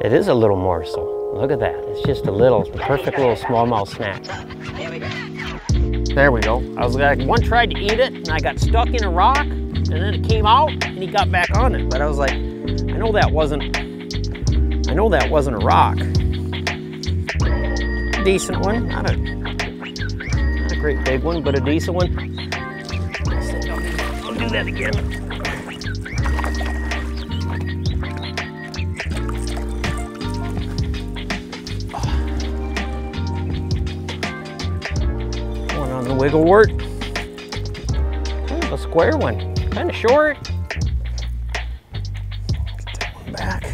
It is a little morsel. Look at that. It's just a little, perfect little smallmouth snack. There we go. I was like, one tried to eat it and I got stuck in a rock and then it came out and he got back on it. But I was like, I know that wasn't a rock. Decent one, not a great big one, but a decent one. I'll do that again. One on the Wiggle Wart. A square one, kind of short. Get that one back.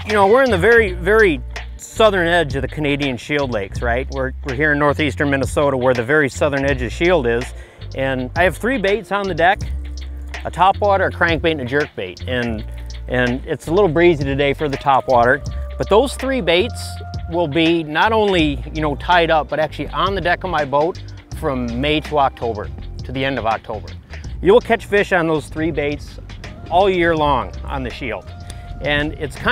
You know, we're in the very southern edge of the Canadian Shield Lakes, right? We're here in northeastern Minnesota where the very southern edge of Shield is. And I have 3 baits on the deck, a topwater, a crankbait, and a jerkbait. And it's a little breezy today for the topwater, but those 3 baits will be not only, you know, tied up, but actually on the deck of my boat from May to October, to the end of October. You'll catch fish on those 3 baits all year long on the Shield. And it's just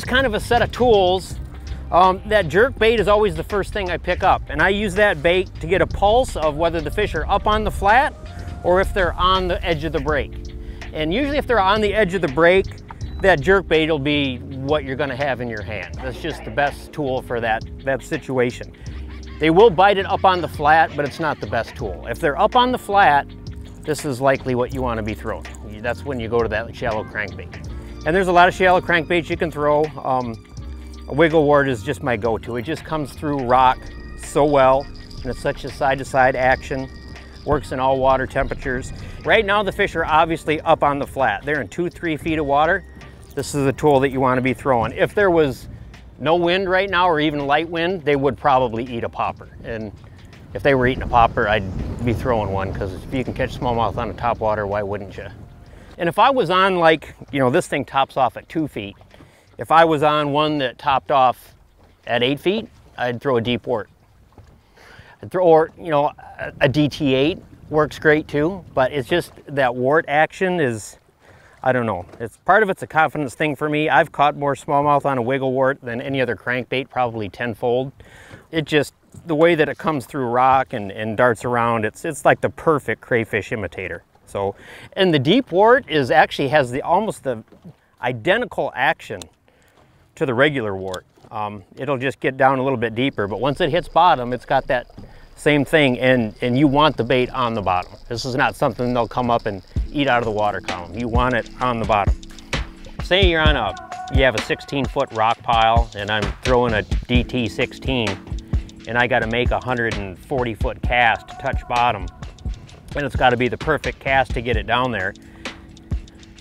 kind of a set of tools. That jerk bait is always the first thing I pick up, and I use that bait to get a pulse of whether the fish are up on the flat or if they're on the edge of the break. And usually if they're on the edge of the break, that jerk bait will be what you're gonna have in your hand. That's just the best tool for that situation. They will bite it up on the flat, but it's not the best tool. If they're up on the flat, this is likely what you want to be throwing. That's when you go to that shallow crankbait. And there's a lot of shallow crankbaits you can throw. A Wiggle Wart is just my go-to. It just comes through rock so well, and it's such a side-to-side action. Works in all water temperatures. Right now the fish are obviously up on the flat. They're in 2-3 feet of water. This is a tool that you want to be throwing. If there was no wind right now or even light wind, they would probably eat a popper. And if they were eating a popper, I'd be throwing one, because if you can catch smallmouth on a topwater, why wouldn't you? And if I was on, like, you know, this thing tops off at 2 feet. If I was on one that topped off at 8 feet, I'd throw a deep wart. Or, you know, a DT8 works great too, but it's just that wart action is, I don't know. It's part of it's a confidence thing for me. I've caught more smallmouth on a Wiggle Wart than any other crankbait, probably tenfold. It just, the way that it comes through rock and darts around, it's like the perfect crayfish imitator. So, and the deep wart is actually has almost the identical action to the regular wart. It'll just get down a little bit deeper, but once it hits bottom, it's got that same thing, and you want the bait on the bottom. This is not something they'll come up and eat out of the water column. You want it on the bottom. Say you have a 16-foot rock pile and I'm throwing a DT 16 and I got to make a 140-foot cast to touch bottom, and it's got to be the perfect cast to get it down there.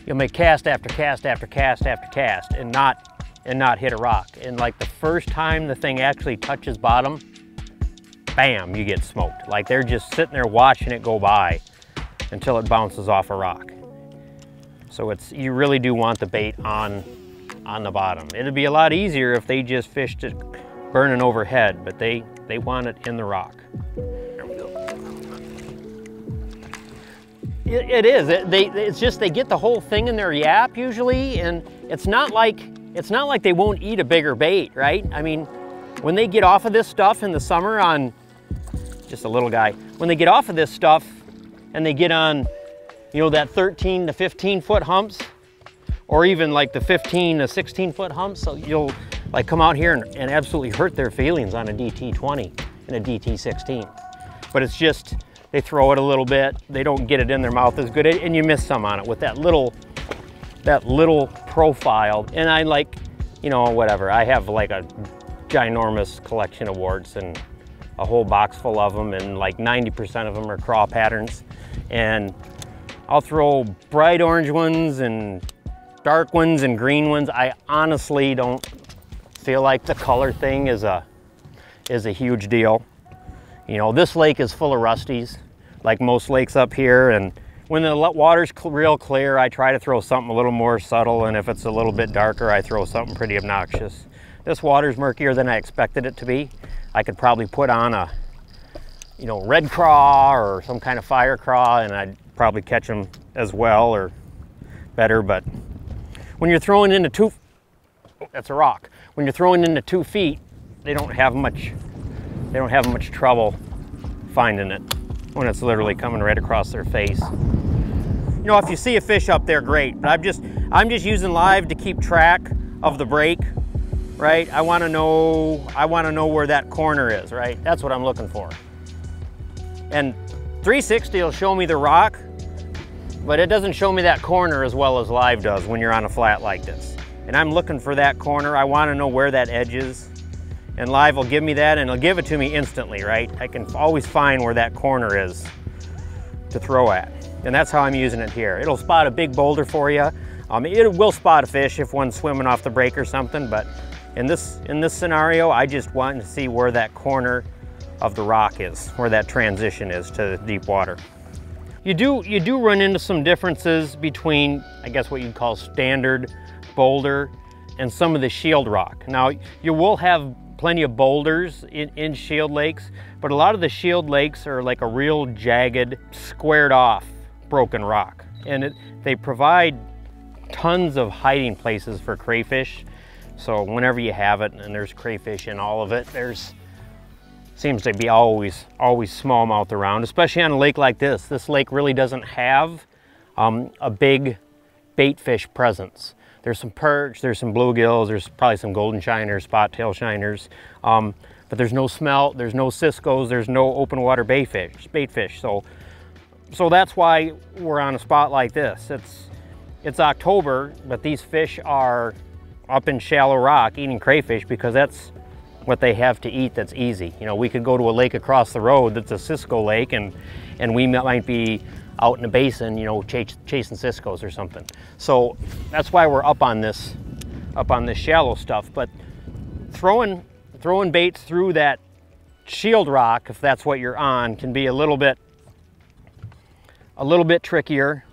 You'll make cast after cast after cast after cast and not hit a rock. And like the first time the thing actually touches bottom, bam, you get smoked. Like they're just sitting there watching it go by until it bounces off a rock. So you really do want the bait on the bottom. It'd be a lot easier if they just fished it burning overhead, but they want it in the rock. There we go. It is. It's just they get the whole thing in their yap usually, and it's not like they won't eat a bigger bait, right? I mean, when they get off of this stuff in the summer on, just a little guy, when they get off of this stuff and they get on, you know, that 13 to 15 foot humps, or even like the 15 to 16 foot humps, so you'll like come out here and absolutely hurt their feelings on a DT 20 and a DT 16. But it's just, they throw it a little bit, they don't get it in their mouth as good, and you miss some on it with that little profile. And I like, you know, whatever, I have like a ginormous collection of warts and a whole box full of them, and like 90% of them are craw patterns. And I'll throw bright orange ones and dark ones and green ones. I honestly don't feel like the color thing is a huge deal. You know, this lake is full of rusties, like most lakes up here, and when the water's real clear, I try to throw something a little more subtle, and if it's a little bit darker, I throw something pretty obnoxious. This water's murkier than I expected it to be. I could probably put on a, you know, red craw or some kind of fire craw, and I'd probably catch them as well or better, but when you're throwing into that's a rock. When you're throwing into 2 feet, they don't have much trouble finding it when it's literally coming right across their face. You know, if you see a fish up there, great. But I'm just using live to keep track of the break, right? I want to know where that corner is, right? That's what I'm looking for. And 360 will show me the rock, but it doesn't show me that corner as well as live does when you're on a flat like this. And I'm looking for that corner. I want to know where that edge is. And live will give me that, and it'll give it to me instantly, right? I can always find where that corner is to throw at. And that's how I'm using it here. It'll spot a big boulder for you. It will spot a fish if one's swimming off the break or something, but in this scenario, I just want to see where that corner of the rock is, where that transition is to deep water. You do run into some differences between, I guess, what you'd call standard boulder and some of the shield rock. Now, you will have plenty of boulders in shield lakes, but a lot of the shield lakes are like a real jagged, squared off, broken rock. And they provide tons of hiding places for crayfish. So whenever you have it, and there's crayfish in all of it, seems to be always smallmouth around, especially on a lake like this. This lake really doesn't have a big bait fish presence. There's some perch, there's some bluegills, there's probably some golden shiners, spot tail shiners, but there's no smelt, there's no ciscos, there's no open water bait fish. So that's why we're on a spot like this. It's October, but these fish are up in shallow rock eating crayfish because that's what they have to eat that's easy. You know, we could go to a lake across the road that's a cisco lake, and we might be out in the basin, you know, chasing ciscos or something. So that's why we're up on this shallow stuff. But throwing baits through that shield rock, if that's what you're on, can be a little bit trickier.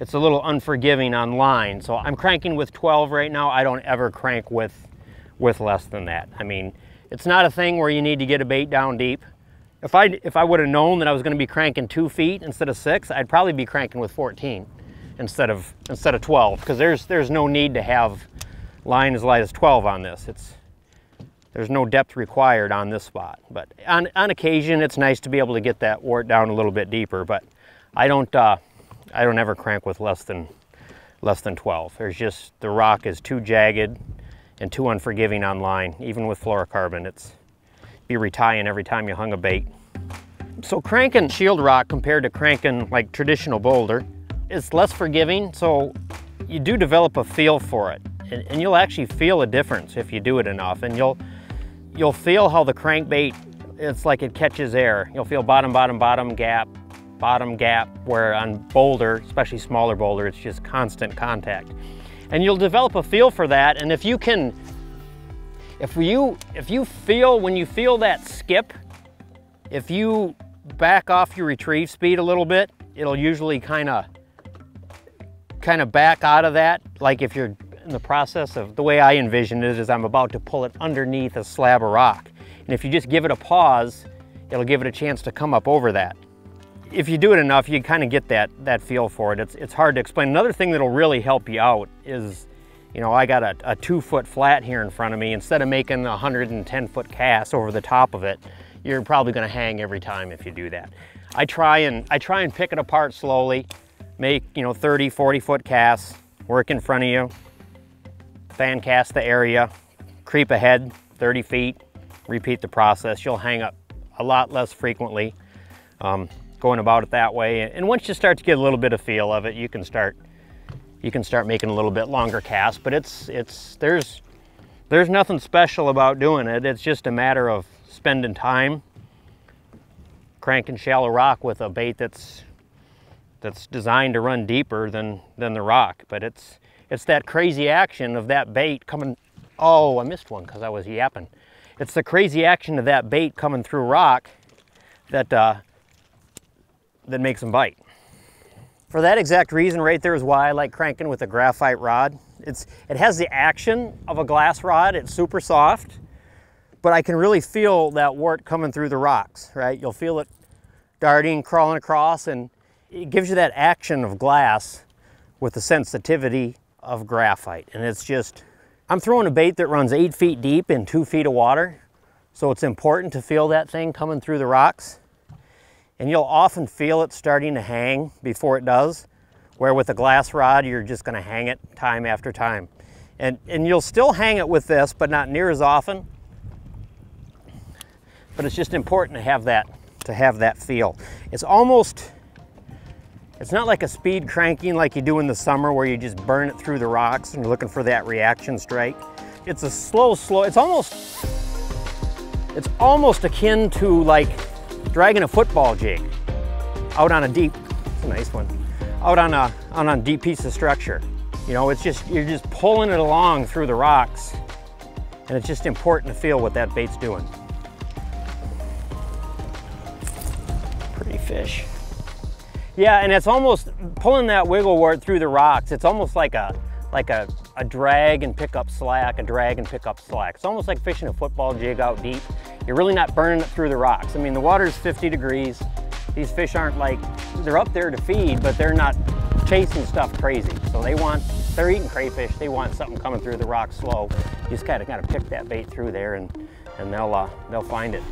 It's a little unforgiving on line. So I'm cranking with 12 right now. I don't ever crank with less than that. I mean, it's not a thing where you need to get a bait down deep. If I would have known that I was going to be cranking 2 feet instead of 6, I'd probably be cranking with 14 instead of 12, because there's no need to have line as light as 12 on this. There's no depth required on this spot. But on occasion, it's nice to be able to get that wart down a little bit deeper. But I don't ever crank with less than 12. There's just, the rock is too jagged and too unforgiving on line, even with fluorocarbon. It's be retying every time you hung a bait. So cranking shield rock compared to cranking like traditional boulder, it's less forgiving, so you do develop a feel for it. And you'll actually feel a difference if you do it enough. And you'll feel how the crankbait, it's like it catches air. You'll feel bottom gap, where on boulder, especially smaller boulder, it's just constant contact. And you'll develop a feel for that, and if you feel, when you feel that skip, if you back off your retrieve speed a little bit, it'll usually kind of back out of that. Like if you're in the process of, the way I envision it is I'm about to pull it underneath a slab of rock. And if you just give it a pause, it'll give it a chance to come up over that. If you do it enough, you kind of get that feel for it. It's hard to explain. Another thing that'll really help you out is, you know, I got a 2-foot flat here in front of me. Instead of making a 110-foot cast over the top of it, you're probably going to hang every time if you do that. I try and pick it apart slowly, make, you know, 30, 40-foot casts, work in front of you, fan cast the area, creep ahead 30 feet, repeat the process. You'll hang up a lot less frequently going about it that way. And once you start to get a little bit of feel of it, you can start making a little bit longer casts. But there's nothing special about doing it. It's just a matter of spending time cranking shallow rock with a bait that's designed to run deeper than the rock. But it's that crazy action of that bait coming. Oh, I missed one because I was yapping. It's the crazy action of that bait coming through rock that makes them bite. For that exact reason right there is why I like cranking with a graphite rod. It has the action of a glass rod. It's super soft, but I can really feel that wart coming through the rocks, right? You'll feel it darting, crawling across, and it gives you that action of glass with the sensitivity of graphite. And it's just, I'm throwing a bait that runs 8 feet deep in 2 feet of water. So it's important to feel that thing coming through the rocks. And you'll often feel it starting to hang before it does, where with a glass rod, you're just gonna hang it time after time. And you'll still hang it with this, but not near as often. But it's just important to have that feel. It's not like a speed cranking like you do in the summer where you just burn it through the rocks and you're looking for that reaction strike. It's a slow, it's almost akin to like dragging a football jig out on a deep, it's a nice one, out on a deep piece of structure. You know, it's just, you're just pulling it along through the rocks, and it's just important to feel what that bait's doing. Pretty fish. Yeah, and it's almost pulling that wiggle wart through the rocks. It's almost like a drag and pick up slack, a drag and pick up slack. It's almost like fishing a football jig out deep. You're really not burning it through the rocks. I mean, the water's 50 degrees. These fish aren't like, they're up there to feed, but they're not chasing stuff crazy. So they're eating crayfish. They want something coming through the rocks slow. You just gotta pick that bait through there, and they'll find it.